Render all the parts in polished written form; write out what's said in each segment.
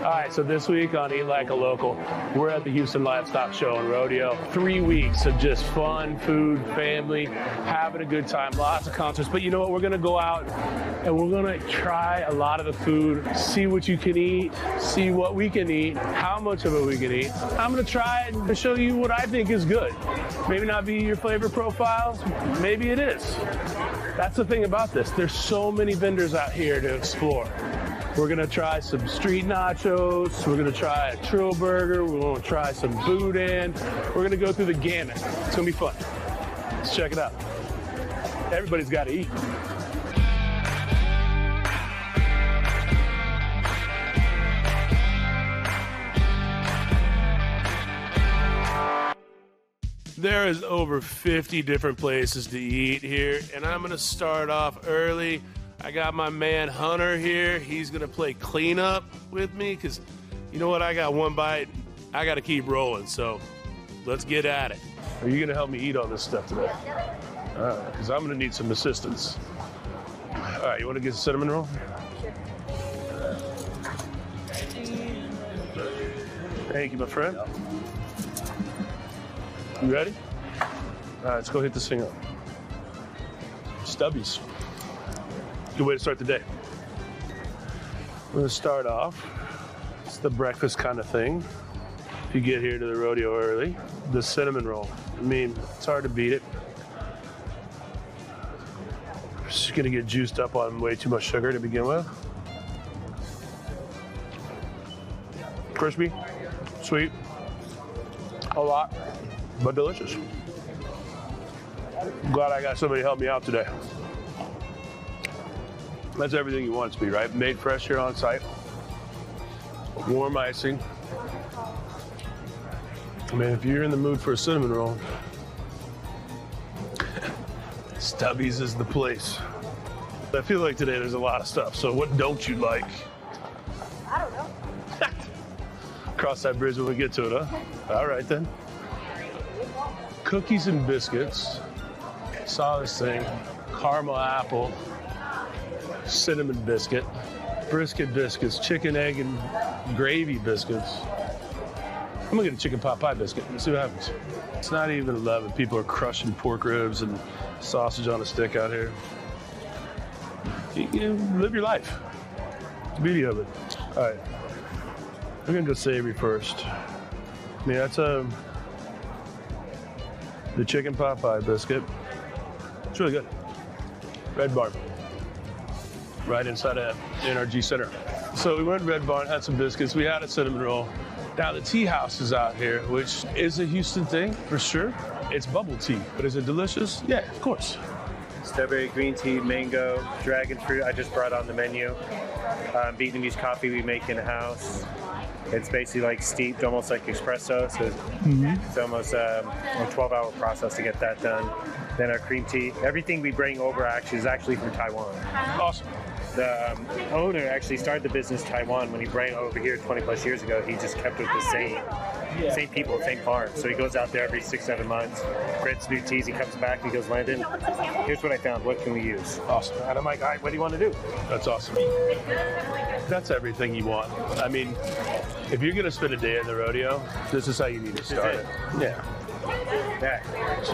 All right, so this week on Eat Like a Local, we're at the Houston Livestock Show in Rodeo. 3 weeks of just fun, food, family, having a good time, lots of concerts. But you know what? We're going to go out and we're going to try a lot of the food, see what you can eat, see what we can eat, how much of it we can eat. I'm going to try and show you what I think is good. Maybe not be your flavor profiles, maybe it is. That's the thing about this. There's so many vendors out here to explore. We're gonna try some street nachos. We're gonna try a Trill Burger. We're gonna try some boudin. We're gonna go through the gamut. It's gonna be fun. Let's check it out. Everybody's gotta eat. There is over 50 different places to eat here, and I'm gonna start off early. I got my man Hunter here. He's gonna play cleanup with me because you know what? I got one bite. I gotta keep rolling, so let's get at it. Are you gonna help me eat all this stuff today? All right, because I'm gonna need some assistance. All right, you wanna get a cinnamon roll? Thank you, my friend. You ready? All right, let's go hit this thing up. Stubbies. Good way to start the day. We're gonna start off, it's the breakfast kind of thing. If you get here to the rodeo early, the cinnamon roll. I mean, it's hard to beat it. It's gonna get juiced up on way too much sugar to begin with. Crispy, sweet, a lot, but delicious. I'm glad I got somebody to help me out today. That's everything you want it to be, right? Made fresh here on site. Warm icing. I mean, if you're in the mood for a cinnamon roll, Stubbies is the place. I feel like today there's a lot of stuff, so what don't you like? I don't know. Cross that bridge when we get to it, huh? All right then. Cookies and biscuits. Saw this thing. Caramel apple. Cinnamon biscuit, brisket biscuits, chicken, egg, and gravy biscuits. I'm gonna get a chicken pot pie biscuit and see what happens. It's not even 11. People are crushing pork ribs and sausage on a stick out here. You live your life. The beauty of it. All right, we're gonna go savory first. I mean, that's the chicken pot pie biscuit. It's really good. Red Barn. Right inside of NRG Center. So we went to Red Barn, had some biscuits. We had a cinnamon roll. Now the tea house is out here, which is a Houston thing for sure. It's bubble tea, but is it delicious? Yeah, of course. Strawberry green tea, mango, dragon fruit. I just brought on the menu. Vietnamese coffee we make in house. It's basically like steeped, almost like espresso. So it's almost a 12-hour process to get that done. Then our cream tea. Everything we bring over actually is actually from Taiwan. Awesome. The owner actually started the business in Taiwan. When he brought it over here 20 plus years ago, he just kept with the same people, same farm. So he goes out there every 6-7 months, creates new teas. He comes back and he goes, Landon, here's what I found. What can we use? Awesome. And I'm like, all right, what do you want to do? That's awesome. That's everything you want. I mean, if you're gonna spend a day in the rodeo, this is how you need to start it. Yeah.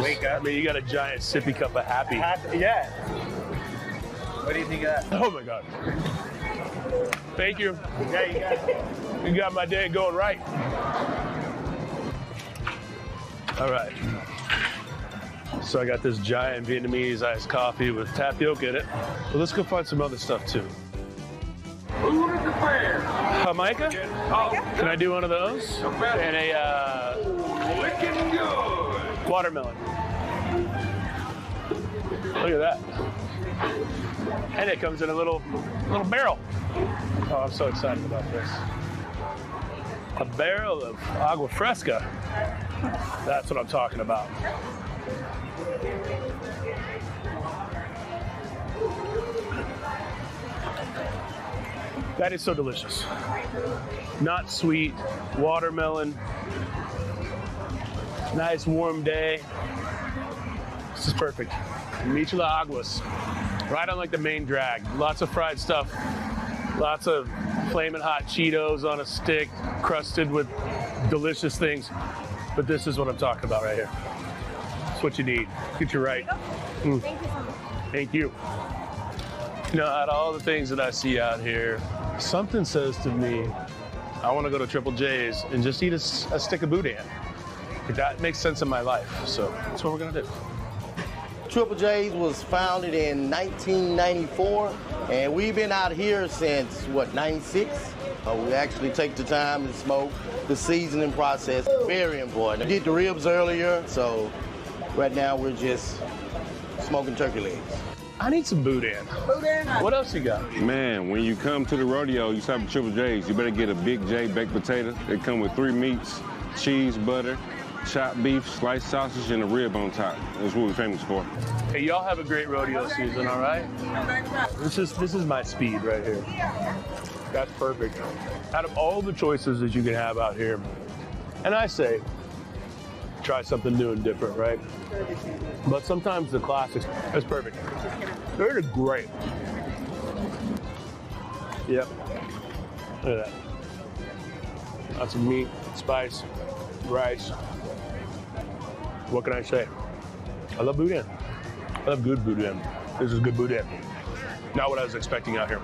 Wake up. I mean, you got a giant sippy cup of happy. Yeah. What do you think of that? Oh my God. Thank you. Yeah, you got it. You got my day going right. All right. So I got this giant Vietnamese iced coffee with tapioca in it. But let's go find some other stuff too. Food at the fair. Jamaica? Can I do one of those? And a Wicked good. watermelon. Look at that. And it comes in a little barrel. Oh, I'm so excited about this. A barrel of agua fresca. That's what I'm talking about. That is so delicious. Not sweet, watermelon, nice warm day. This is perfect. Michela Aguas, right on like the main drag. Lots of fried stuff, lots of flaming hot Cheetos on a stick, crusted with delicious things. But this is what I'm talking about right here. It's what you need. Get you right. Thank you so much. Thank you. You know, out of all the things that I see out here, something says to me, I want to go to Triple J's and just eat a stick of boudin. That makes sense in my life, so that's what we're gonna do. Triple J's was founded in 1994, and we've been out here since, what, 96? We actually take the time to smoke. The seasoning process, very important. I did the ribs earlier, so right now we're just smoking turkey legs. I need some boudin. Boudin. What else you got? Man, when you come to the rodeo, you stop at Triple J's, you better get a Big J baked potato. They come with 3 meats, cheese, butter, chopped beef, sliced sausage, and a rib on top. That's what we're famous for. Hey, y'all have a great rodeo season, all right? This is my speed right here. That's perfect. Out of all the choices that you can have out here, and I say, try something new and different, right? But sometimes the classics, that's perfect. They're great. Yep. Look at that. Lots of meat, spice, rice. What can I say? I love boudin. I love good boudin. This is good boudin. Not what I was expecting out here.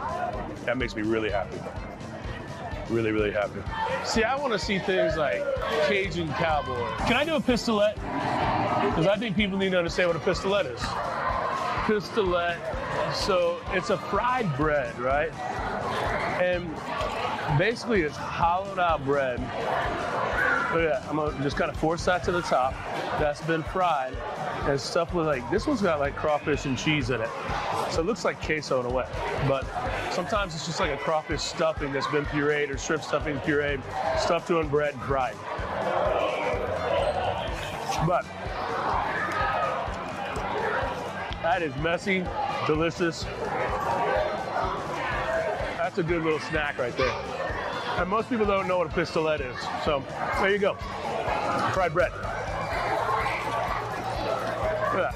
That makes me really happy. Really, really happy. See, I want to see things like Cajun Cowboy. Can I do a pistolette? Because I think people need to understand what a pistolette is. Pistolette, so it's a fried bread, right? And basically it's hollowed out bread. Look at that. I'm gonna just kind of force that to the top. That's been fried. And stuff with like, this one's got like crawfish and cheese in it. So it looks like queso in a way. But sometimes it's just like a crawfish stuffing that's been pureed or shrimp stuffing pureed, stuffed on bread and fried. But that is messy, delicious. That's a good little snack right there. And most people don't know what a pistolette is. So there you go. Fried bread. Look at that.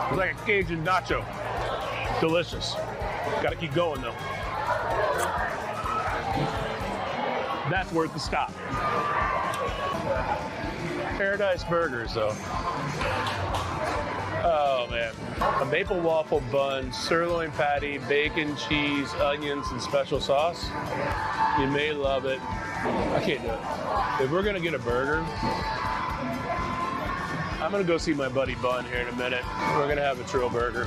It's like a Cajun nacho. Delicious. Gotta keep going though. That's worth the stop. Paradise Burgers though. Oh man. A maple waffle bun, sirloin patty, bacon, cheese, onions, and special sauce. You may love it. I can't do it. If we're gonna get a burger, I'm gonna go see my buddy Bun here in a minute. We're gonna have a Trill Burger.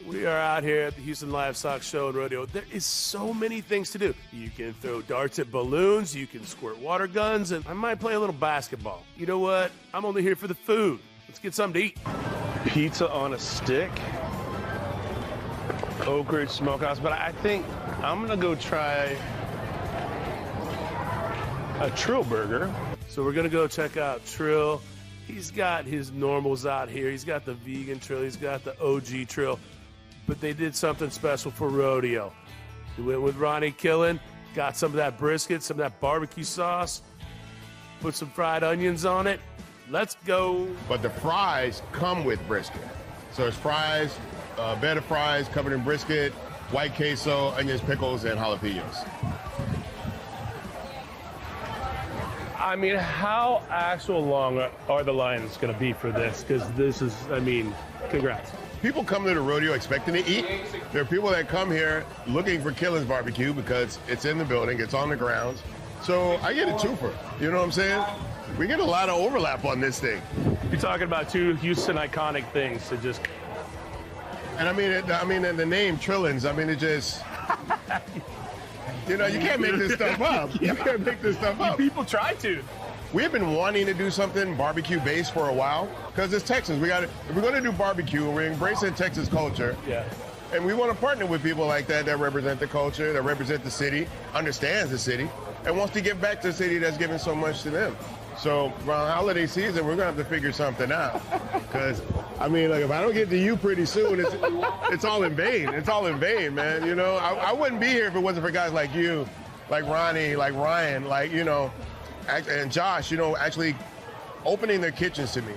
We are out here at the Houston Livestock Show and Rodeo. There is so many things to do. You can throw darts at balloons, you can squirt water guns, and I might play a little basketball. You know what? I'm only here for the food. Let's get something to eat. Pizza on a stick. Oak Ridge Smokehouse, but I think I'm gonna go try a Trill Burger. So we're gonna go check out Trill. He's got his normals out here. He's got the vegan Trill, he's got the OG Trill, but they did something special for Rodeo. We went with Ronnie Killen, got some of that brisket, some of that barbecue sauce, put some fried onions on it. Let's go. But the fries come with brisket. So it's fries, bed of fries covered in brisket, white queso, onions, pickles, and jalapenos. I mean, how actual long are the lines going to be for this? Because this is, I mean, congrats. People come to the rodeo expecting to eat. There are people that come here looking for Killen's barbecue because it's in the building, it's on the grounds. So I get a twofer, you know what I'm saying? We get a lot of overlap on this thing. You're talking about two Houston iconic things to just... And I mean, the name Trillins, I mean, it just... You know, you can't make this stuff up. You can't make this stuff up. People try to. We have been wanting to do something barbecue-based for a while because it's Texas. If we're going to do barbecue, we're embracing Texas culture. Yeah. And we want to partner with people like that represent the culture, that represent the city, understands the city, and wants to give back to the city that's given so much to them. So around holiday season, we're going to have to figure something out. Because, I mean, like, if I don't get to you pretty soon, it's all in vain. It's all in vain, man. You know, I wouldn't be here if it wasn't for guys like you like Ronnie, like Ryan, like, you know, and Josh, you know, actually opening their kitchens to me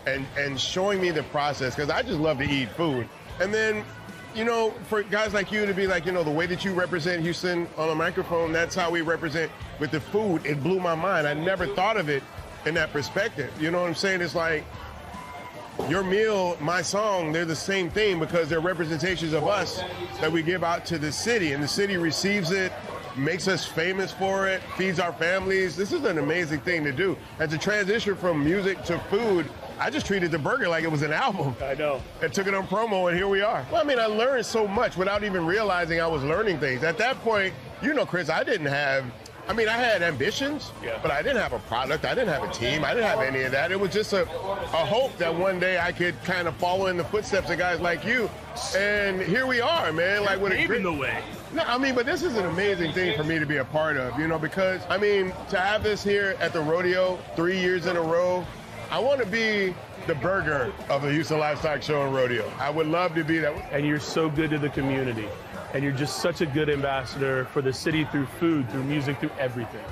and showing me the process, because I just love to eat food. And then, you know, for guys like you to be like, you know, the way that you represent Houston on a microphone, that's how we represent with the food. It blew my mind. I never thought of it in that perspective. You know what I'm saying? It's like your meal, my song, they're the same thing, because they're representations of us that we give out to the city, and the city receives it, makes us famous for it, feeds our families. This is an amazing thing to do. And to transition from music to food, I just treated the burger like it was an album. I know. And took it on promo, and here we are. Well, I mean, I learned so much without even realizing I was learning things. At that point, you know, Chris, I had ambitions, but I didn't have a product. I didn't have a team. I didn't have any of that. It was just a hope that one day I could kind of follow in the footsteps of guys like you. And here we are, man. Like, with paving the way. No, I mean, but this is an amazing thing for me to be a part of, you know, because, I mean, to have this here at the rodeo 3 years in a row, I want to be the burger of the Houston Livestock Show and Rodeo. I would love to be that. And you're so good to the community. And you're just such a good ambassador for the city through food, through music, through everything.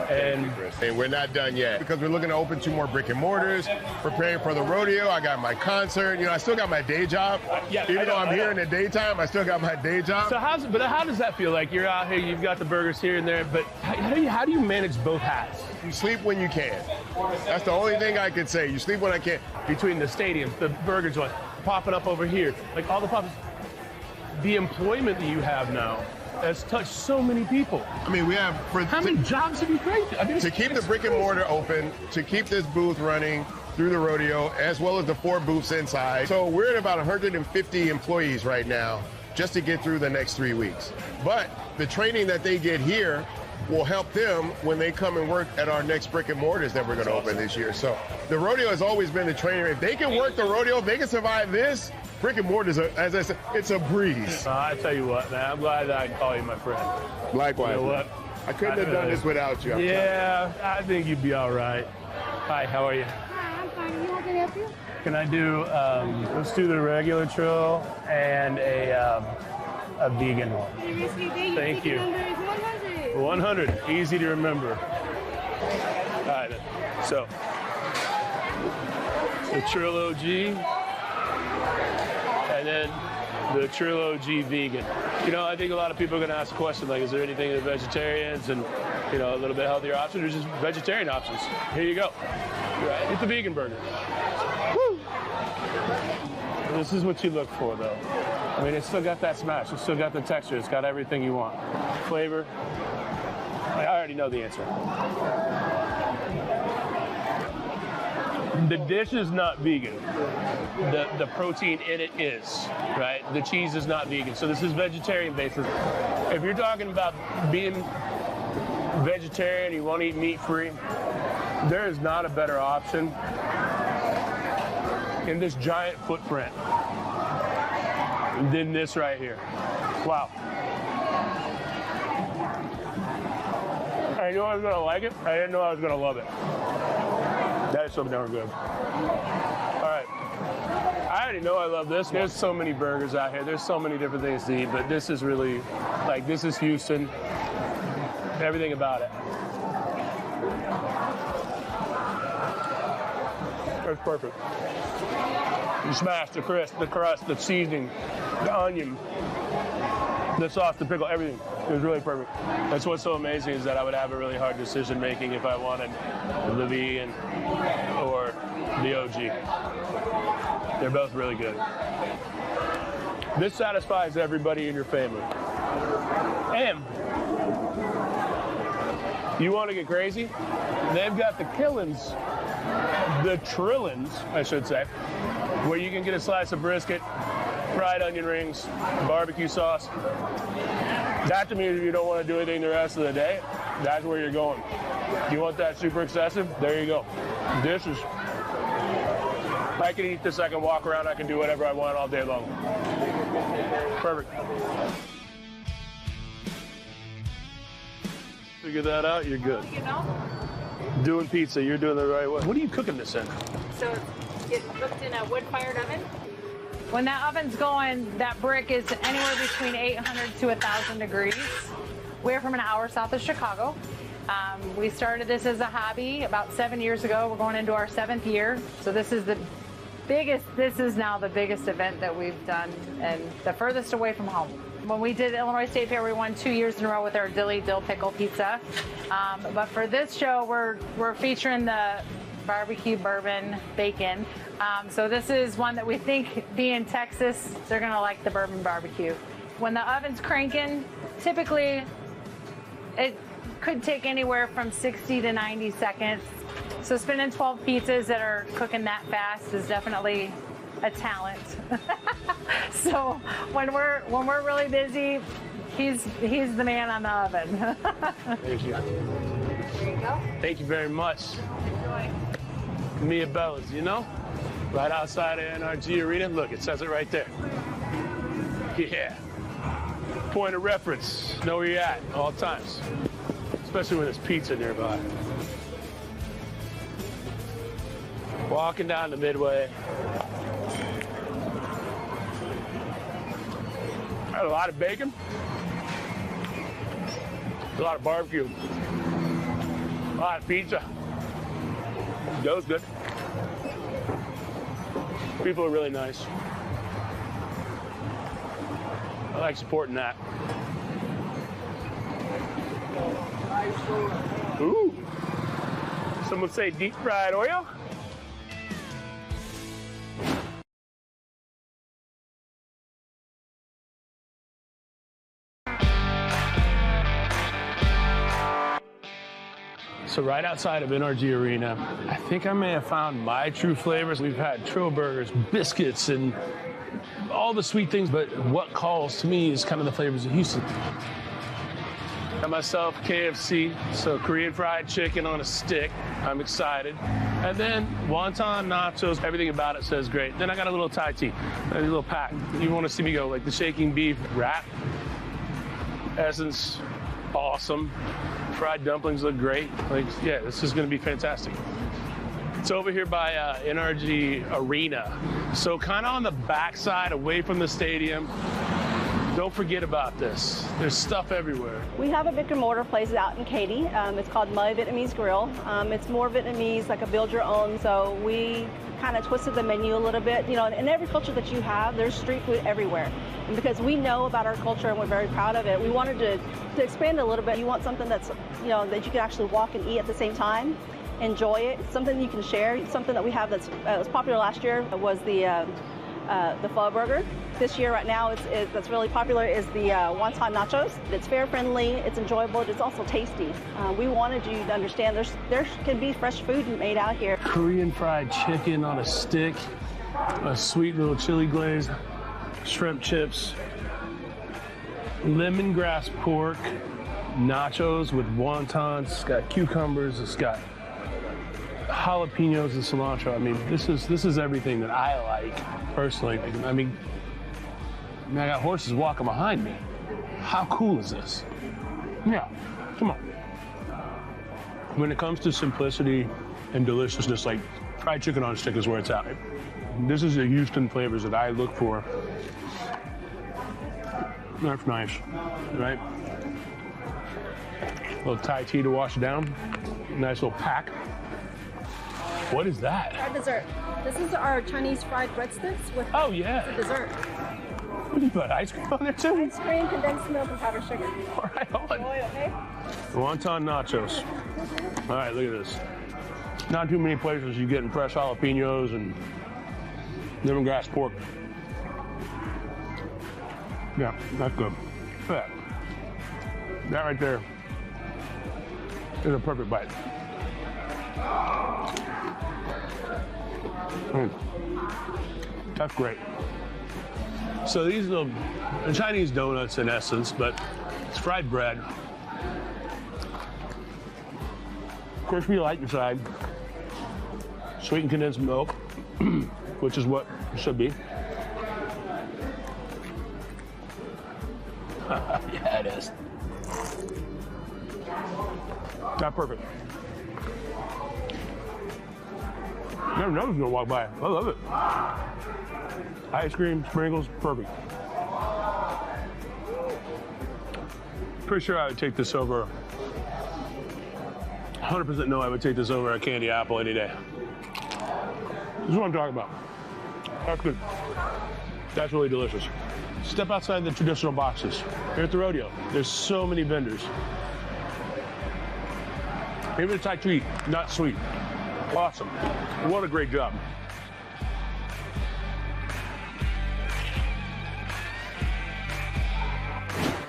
And we're not done yet, because we're looking to open 2 more brick and mortars, preparing for the rodeo. I got my concert. You know, I still got my day job. Even though I'm here in the daytime, I still got my day job. So how does that feel? Like, you're out here, you've got the burgers here and there, but how do you manage both hats? You sleep when you can. That's the only thing I can say. You sleep when I can. Between the stadiums, the burger joint, popping up over here, like all the pops. The employment that you have now has touched so many people. I mean, we have... How many jobs have you created? I mean, to keep the brick and mortar open, to keep this booth running through the rodeo, as well as the 4 booths inside. So we're at about 150 employees right now, just to get through the next 3 weeks. But the training that they get here will help them when they come and work at our next brick and mortars that we're going to open this year. So the rodeo has always been the trainer. If they can work the rodeo, if they can survive this, brick and mortars, as I said, it's a breeze. I tell you what, man, I'm glad that I can call you my friend. Likewise. You know what? I couldn't have done this without you. I think you'd be all right. Hi, how are you? Hi, I'm fine. You want me to help you? Can I do, let's do the regular Trill and a vegan one. Thank you. 100, easy to remember. All right, then. So, the Trill OG, and then the Trill OG vegan. You know, I think a lot of people are going to ask the question, like, is there anything in the vegetarians and, you know, a little bit healthier options, or just vegetarian options? Here you go. Right, it's the vegan burger. Woo! This is what you look for, though. I mean, it's still got that smash. It's still got the texture. It's got everything you want. Flavor. I already know the answer. The dish is not vegan. The protein in it is, right? The cheese is not vegan. So this is vegetarian based. If you're talking about being vegetarian, you want to eat meat free, there is not a better option in this giant footprint than this right here. Wow. I knew I was gonna like it. I didn't know I was gonna love it. That is so darn good. All right. I already know I love this. There's so many burgers out here. There's so many different things to eat, but this is really, like, this is Houston. Everything about it. It's perfect. You smash the crust, the seasoning, the onion, the sauce, the pickle, everything. It was really perfect. That's what's so amazing, is that I would have a really hard decision making if I wanted the vegan or the OG. They're both really good. This satisfies everybody in your family. And you want to get crazy? They've got the killins, the trillins, I should say, where you can get a slice of brisket, fried onion rings, barbecue sauce. That, to me, if you don't want to do anything the rest of the day, that's where you're going. You want that super excessive? There you go. This is, I can eat this, I can walk around, I can do whatever I want all day long. Perfect. Figure that out, you're good. You know? Doing pizza, you're doing the right way. What are you cooking this in? So it's getting cooked in a wood-fired oven. When that oven's going, that brick is anywhere between 800 to 1,000 degrees. We're from an hour south of Chicago. We started this as a hobby about 7 years ago. We're going into our 7th year. So this is now the biggest event that we've done and the furthest away from home. When we did Illinois State Fair, we won 2 years in a row with our Dilly Dill Pickle Pizza. But for this show, we're featuring the barbecue bourbon bacon. So this is one that we think, being Texas, they're gonna like the bourbon barbecue. When the oven's cranking, typically it could take anywhere from 60 to 90 seconds. So spinning 12 pizzas that are cooking that fast is definitely a talent. So when we're really busy, he's the man on the oven. Thank you. There you go. Thank you very much. Enjoy. Mia Bella's, you know? Right outside of NRG Arena. Look, it says it right there. Yeah. Point of reference. Know where you're at all times. Especially when there's pizza nearby. Walking down the Midway. Got a lot of bacon. A lot of barbecue. A lot of pizza. Dough's good. People are really nice. I like supporting that. Ooh. Some would say deep fried oil. So right outside of NRG Arena, I think I may have found my true flavors. We've had Trill Burgers, biscuits, and all the sweet things, but what calls to me is kind of the flavors of Houston. Got myself KFC, so Korean fried chicken on a stick. I'm excited. And then wonton nachos, everything about it says great. Then I got a little Thai tea, a little pack. You want to see me go, like the shaking beef wrap. Essence, awesome. Fried dumplings look great. Like, yeah, this is going to be fantastic. It's over here by NRG Arena. So kind of on the backside, away from the stadium. Don't forget about this. There's stuff everywhere. We have a brick and mortar place out in Katy. It's called My Vietnamese Grill. It's more Vietnamese, like a build your own. So we kind of twisted the menu a little bit. You know, in every culture that you have, there's street food everywhere. And because we know about our culture and we're very proud of it, we wanted to expand a little bit. You want something that's, you know, that you can actually walk and eat at the same time, enjoy it. It's something you can share. Something that we have that's was popular last year was the pho burger. This year, right now, that's really popular is the wonton nachos. It's fair friendly, it's enjoyable, it's also tasty. We wanted you to understand there can be fresh food made out here. Korean fried chicken on a stick, a sweet little chili glaze, shrimp chips, lemongrass pork, nachos with wontons. It's got cucumbers, it's got jalapenos and cilantro. I mean, this is everything that I like personally. I mean, I got horses walking behind me. How cool is this? Yeah, come on. When it comes to simplicity and deliciousness, like fried chicken on a stick is where it's at. This is the Houston flavors that I look for. That's nice, right? A little Thai tea to wash it down. Nice little pack. What is that? Our dessert. This is our Chinese fried breadsticks with dessert. What do you put, ice cream on there too? Ice cream, condensed milk, and powdered sugar. All right, on. Enjoy, okay? Wonton nachos. All right, look at this. Not too many places you getting fresh jalapenos and lemongrass pork. Yeah, that's good. Look at that. That right there is a perfect bite. That's great. So these are the Chinese donuts in essence, but it's fried bread. Crispy light inside. Sweetened condensed milk, which is what it should be. Yeah, it is. Not perfect. Never know who's gonna walk by. I love it. Ice cream, sprinkles, perfect. pretty sure I would take this over. 100% no, I would take this over a candy apple any day. This is what I'm talking about. That's good. That's really delicious. Step outside the traditional boxes. Here at the rodeo, there's so many vendors. Maybe a Thai treat, not sweet. Awesome. What a great job.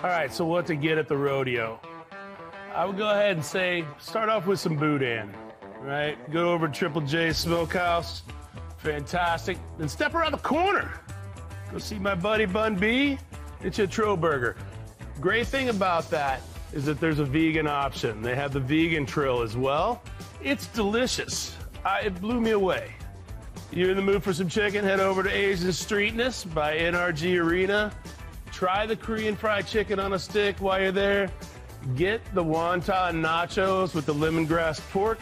All right, so what to get at the rodeo? I would go ahead and say, start off with some boudin, right? Go over to Triple J Smokehouse, fantastic. Then step around the corner. Go see my buddy Bun B. It's a Trill Burger. Great thing about that is that there's a vegan option. They have the vegan Trill as well. It's delicious. It blew me away. You're in the mood for some chicken, head over to Asian Streetness by NRG Arena. Try the Korean fried chicken on a stick while you're there. Get the wonton nachos with the lemongrass pork.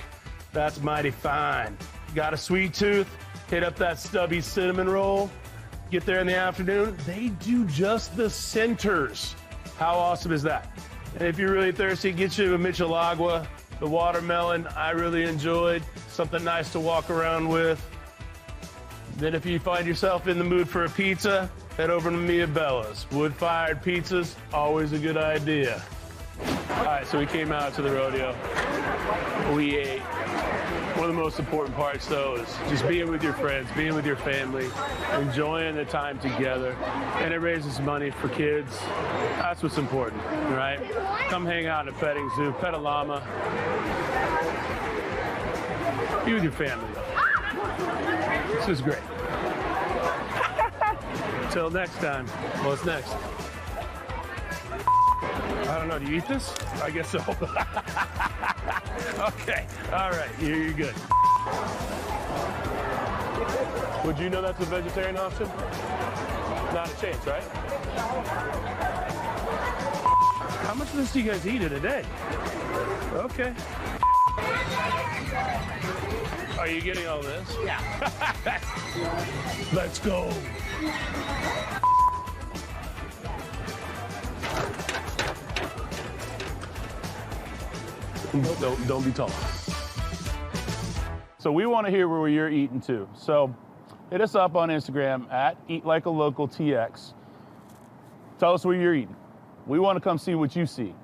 That's mighty fine. Got a sweet tooth? Hit up that stubby cinnamon roll. Get there in the afternoon. They do just the centers. How awesome is that? And if you're really thirsty, get you a Michelagua. The watermelon, I really enjoyed. Something nice to walk around with. Then if you find yourself in the mood for a pizza, head over to Mia Bella's. Wood-fired pizzas, always a good idea. All right, so we came out to the rodeo. We ate. One of the most important parts, though, is just being with your friends, being with your family, enjoying the time together. And it raises money for kids. That's what's important, right? Come hang out at a petting zoo, pet a llama. Be with your family. This is great. Until next time. What's next? I don't know. Do you eat this? I guess so. Okay. All right. You're good. Would you know that's a vegetarian option? Not a chance, right? How much of this do you guys eat in a day? Okay. Are you getting all this? Yeah. Let's go. Don't be tall. So we want to hear where you're eating too. So hit us up on Instagram at EatLikeALocalTX. Tell us where you're eating. We want to come see what you see.